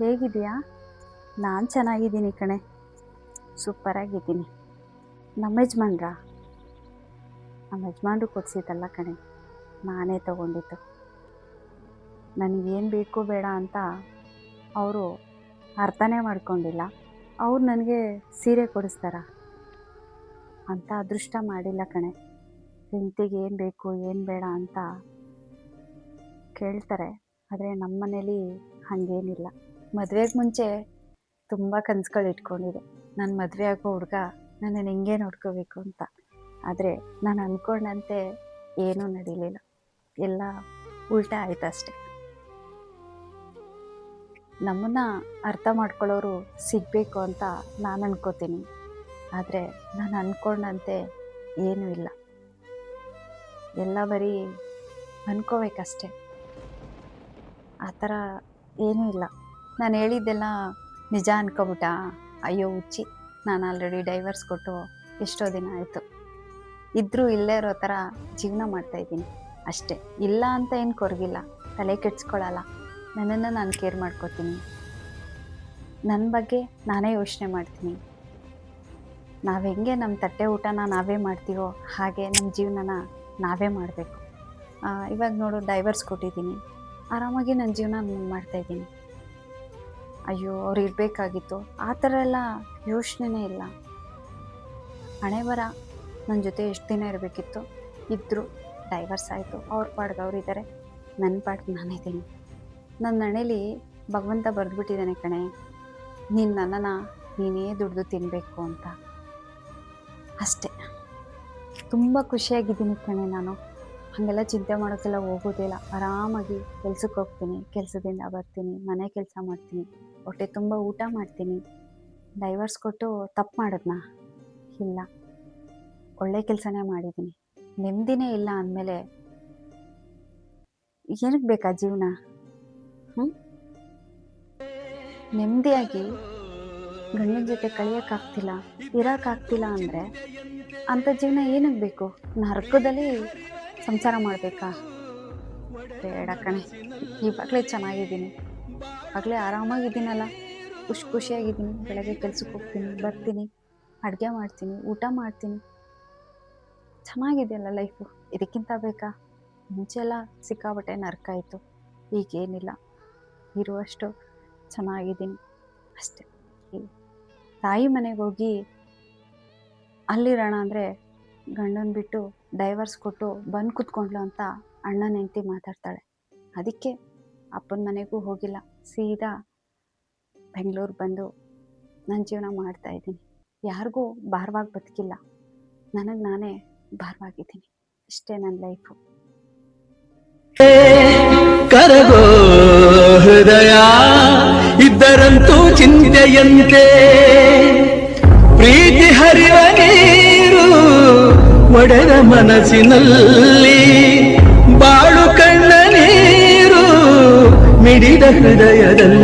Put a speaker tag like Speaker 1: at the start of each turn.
Speaker 1: ಹೇಗಿದೆಯಾ? ನಾನು ಚೆನ್ನಾಗಿದ್ದೀನಿ ಕಣೆ, ಸೂಪರಾಗಿದ್ದೀನಿ. ನಮ್ಮ ಯಜಮಾನ್ರು ಕೊಡಿಸಿದ್ದಲ್ಲ ಕಣೆ, ನಾನೇ ತಗೊಂಡಿದ್ದು. ನನಗೇನು ಬೇಕು ಬೇಡ ಅಂತ ಅವರು ಅರ್ಥನೇ ಮಾಡ್ಕೊಂಡಿಲ್ಲ. ಅವ್ರು ನನಗೆ ಸೀರೆ ಕೊಡಿಸ್ತಾರ ಅಂತ ಅದೃಷ್ಟ ಮಾಡಿಲ್ಲ ಕಣೆ. ಹೆಂಡತಿಗೆ ಏನು ಬೇಕು ಏನು ಬೇಡ ಅಂತ ಕೇಳ್ತಾರೆ, ಆದರೆ ನಮ್ಮ ಮನೇಲಿ ಹಾಗೇನಿಲ್ಲ. ಮದುವೆಗೆ ಮುಂಚೆ ತುಂಬ ಕನಸುಗಳು ಇಟ್ಕೊಂಡಿದ್ದೆ. ನಾನು ಮದುವೆ ಆಗೋ ಹುಡುಗ ನನ್ನನ್ನು ಹೆಂಗೆ ನೋಡ್ಕೋಬೇಕು ಅಂತ. ಆದರೆ ನಾನು ಅಂದ್ಕೊಂಡಂತೆ ಏನೂ ನಡೀಲಿಲ್ಲ, ಎಲ್ಲ ಉಲ್ಟಾ ಆಯ್ತು ಅಷ್ಟೆ. ನಮ್ಮನ್ನು ಅರ್ಥ ಮಾಡ್ಕೊಳ್ಳೋರು ಸಿಗಬೇಕು ಅಂತ ನಾನು ಅನ್ಕೋತೀನಿ, ಆದರೆ ನಾನು ಅಂದ್ಕೊಂಡಂತೆ ಏನೂ ಇಲ್ಲ, ಎಲ್ಲ ಬರೀ ಅನ್ಕೋಬೇಕಷ್ಟೆ. ಆ ಥರ ಏನೂ ಇಲ್ಲ. ನಾನು ಹೇಳಿದ್ದೆಲ್ಲ ನಿಜ ಅನ್ಕೊಬಿಟ್ಟ. ಅಯ್ಯೋ ಹುಚ್ಚಿ, ನಾನು ಆಲ್ರೆಡಿ ಡೈವರ್ಸ್ ಕೊಟ್ಟು ಎಷ್ಟೋ ದಿನ ಆಯಿತು. ಇದ್ದರೂ ಇಲ್ಲೇ ಇರೋ ಥರ ಜೀವನ ಮಾಡ್ತಾಯಿದ್ದೀನಿ ಅಷ್ಟೇ. ಇಲ್ಲ ಅಂತ ಏನು ಕೊರಗಿಲ್ಲ, ತಲೆ ಕೆಡ್ಸ್ಕೊಳ್ಳಲ್ಲ. ನನ್ನನ್ನು ನಾನು ಕೇರ್ ಮಾಡ್ಕೋತೀನಿ, ನನ್ನ ಬಗ್ಗೆ ನಾನೇ ಯೋಚನೆ ಮಾಡ್ತೀನಿ. ನಾವು ಹೆಂಗೆ ನಮ್ಮ ತಟ್ಟೆ ಊಟನ ನಾವೇ ಮಾಡ್ತೀವೋ ಹಾಗೆ ನಮ್ಮ ಜೀವನನ ನಾವೇ ಮಾಡಬೇಕು. ಇವಾಗ ನೋಡು, ಡೈವರ್ಸ್ ಕೊಟ್ಟಿದ್ದೀನಿ, ಆರಾಮಾಗಿ ನನ್ನ ಜೀವನ ನಾನು ಮಾಡ್ತಾಯಿದ್ದೀನಿ. ಅಯ್ಯೋ ಅವ್ರು ಇರಬೇಕಾಗಿತ್ತು, ಆ ಥರ ಎಲ್ಲ ಯೋಚನೆನೇ ಇಲ್ಲ. ಹಣೆ ಬರ ನನ್ನ ಜೊತೆ ಎಷ್ಟು ದಿನ ಇರಬೇಕಿತ್ತು, ಇದ್ದರು, ಡೈವರ್ಸ್ ಆಯಿತು. ಅವ್ರ ಪಾಡ್ಗೆ ಅವ್ರು ಇದ್ದಾರೆ, ನನ್ನ ಪಾಡ್ಗೆ ನಾನಿದ್ದೀನಿ. ನನ್ನ ಹಣೆಲಿ ಭಗವಂತ ಬರೆದ್ಬಿಟ್ಟಿದ್ದಾನೆ ಕಣೆ, ನೀನು ನನ್ನನ್ನು ನೀನೇ ದುಡ್ದು ತಿನ್ನಬೇಕು ಅಂತ ಅಷ್ಟೇ. ತುಂಬ ಖುಷಿಯಾಗಿದ್ದೀನಿ ಕಣೆ ನಾನು. ಹಾಗೆಲ್ಲ ಚಿಂತೆ ಮಾಡೋಕ್ಕೆಲ್ಲ ಹೋಗೋದಿಲ್ಲ. ಆರಾಮಾಗಿ ಕೆಲ್ಸಕ್ಕೆ ಹೋಗ್ತೀನಿ, ಕೆಲಸದಿಂದ ಬರ್ತೀನಿ, ಮನೆ ಕೆಲಸ ಮಾಡ್ತೀನಿ, ಹೊಟ್ಟೆ ತುಂಬ ಊಟ ಮಾಡ್ತೀನಿ. ಡೈವರ್ಸ್ ಕೊಟ್ಟು ತಪ್ಪು ಮಾಡಿದ್ನಾ? ಇಲ್ಲ, ಒಳ್ಳೆ ಕೆಲಸನೇ ಮಾಡಿದ್ದೀನಿ. ನೆಮ್ಮದಿನೇ ಇಲ್ಲ ಅಂದಮೇಲೆ ಏನಕ್ಕೆ ಬೇಕಾ ಜೀವನ? ನೆಮ್ಮದಿಯಾಗಿ ಗಂಡನ ಜೊತೆ ಕಳಿಯೋಕ್ಕಾಗ್ತಿಲ್ಲ, ಇರೋಕ್ಕಾಗ್ತಿಲ್ಲ ಅಂದರೆ ಅಂಥ ಜೀವನ ಏನಕ್ಕೆ ಬೇಕು? ನರಕದಲ್ಲಿ ಸಂಸಾರ ಮಾಡಬೇಕಾ? ಬೇಡ ಕಣೆ, ಇವಾಗಲೇ ಚೆನ್ನಾಗಿದ್ದೀನಿ, ಆಗಲೇ ಆರಾಮಾಗಿದ್ದೀನಲ್ಲ, ಖುಷಿಯಾಗಿದ್ದೀನಿ. ಬೆಳಗ್ಗೆ ಕೆಲ್ಸಕ್ಕೆ ಹೋಗ್ತೀನಿ, ಬರ್ತೀನಿ, ಅಡುಗೆ ಮಾಡ್ತೀನಿ, ಊಟ ಮಾಡ್ತೀನಿ, ಚೆನ್ನಾಗಿದೆಯಲ್ಲ ಲೈಫು. ಇದಕ್ಕಿಂತ ಬೇಕಾ? ಮುಂಚೆಲ್ಲ ಸಿಕ್ಕಾಬಟ್ಟೆ ನರಕ ಇತ್ತು, ಈಗೇನಿಲ್ಲ, ಇರುವಷ್ಟು ಚೆನ್ನಾಗಿದ್ದೀನಿ ಅಷ್ಟೆ. ತಾಯಿ ಮನೆಗೆ ಹೋಗಿ ಅಲ್ಲಿರೋಣ ಅಂದರೆ ಗಂಡನ ಬಿಟ್ಟು ಡೈವರ್ಸ್ ಕೊಟ್ಟು ಬಂದು ಕೂತ್ಕೊಂಡ್ಲು ಅಂತ ಅಣ್ಣನ ಹೆಂಡತಿ ಮಾತಾಡ್ತಾಳೆ. ಅದಕ್ಕೆ ಅಪ್ಪನ ಮನೆಗೂ ಹೋಗಿಲ್ಲ, ಸೀದಾ ಬೆಂಗಳೂರು ಬಂದು ನನ್ನ ಜೀವನ ಮಾಡ್ತಾಯಿದ್ದೀನಿ. ಯಾರಿಗೂ ಭಾರವಾಗಿ ಬದುಕಿಲ್ಲ, ನನಗೆ ನಾನೇ ಭಾರವಾಗಿದ್ದೀನಿ. ಇಷ್ಟೇ ನನ್ನ ಲೈಫು.
Speaker 2: ಕರಗೋ ಹೃದಯ ಇದ್ದರಂತೂ ಚಿಂತೆಯಂತೆ, ಪ್ರೀತಿ ಹರಿವ ನೀರು ಒಡೆದ ಮನಸ್ಸಿನಲ್ಲಿ, ಬಾಳು ಕಣ್ಣ ನೀರು ಮಿಡಿದ ಹೃದಯದಲ್ಲಿ.